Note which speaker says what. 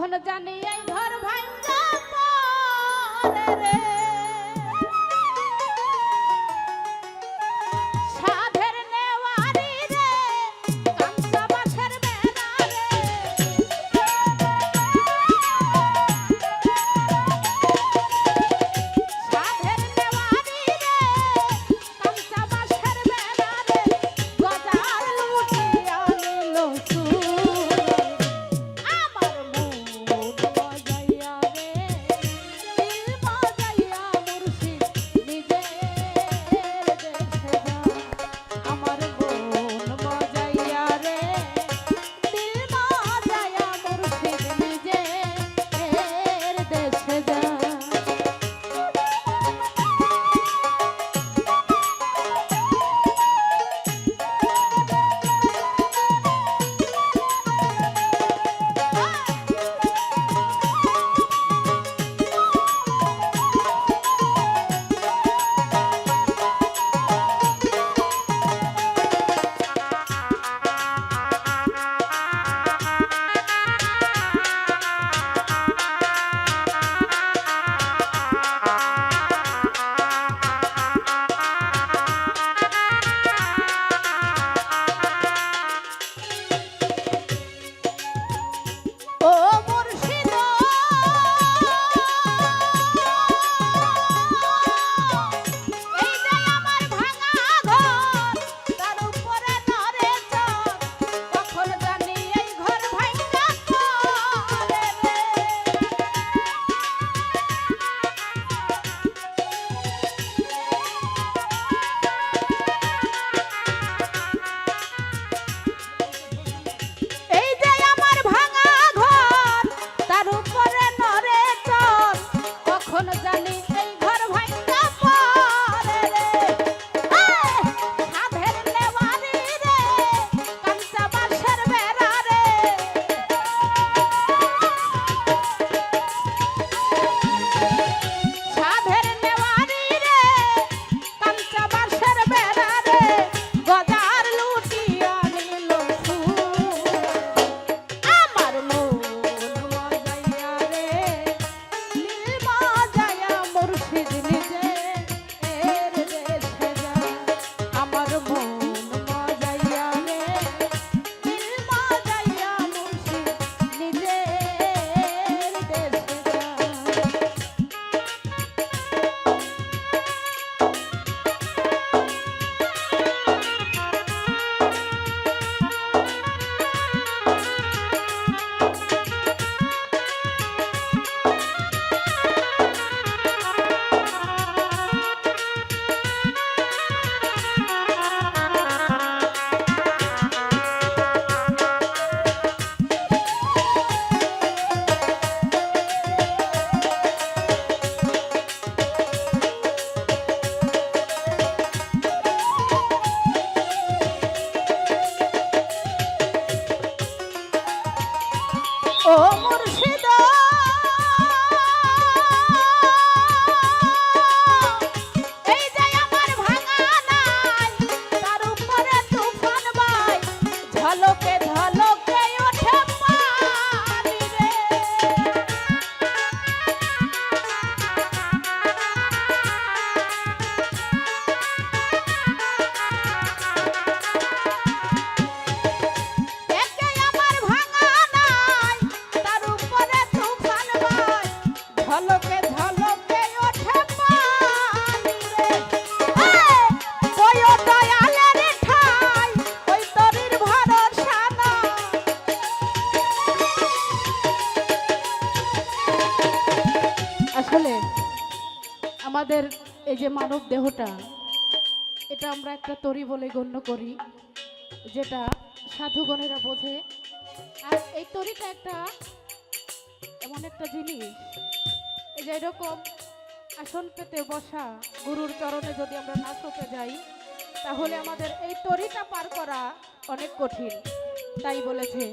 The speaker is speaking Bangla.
Speaker 1: কখন জানি এই ঘর ভাঙ্গা পড়ে রে সাধের নেওয়ারি রে কাঁচা বাঁশের বেড়া রে সাধের নেওয়ারি রে কাঁচা বাঁশের বেড়া রে গজার লুটিয়া নিল ও মুর্শিদ এই যে আমার ভাঙা নাই তার উপরে তুফান বাই ঝলকে ঝলকে ওঠে পানি রে ঝলকে ঝলকে ওঠে পানি রে ওই দয়ালের ঠাই ওই তরির ভরসা না আসলে আমাদের এই যে মানব দেহটা এটা আমরা একটা তরি বলে গণ্য করি যেটা সাধুগণেরা বোঝে আর এই তরিটা একটা এমন একটা জিনিস এই যে এরকম আসন পেতে বসা গুরুর চরণে যদি আমরা না সপে যাই তাহলে আমাদের এই তরিটা পার করা অনেক কঠিন তাই বলেছে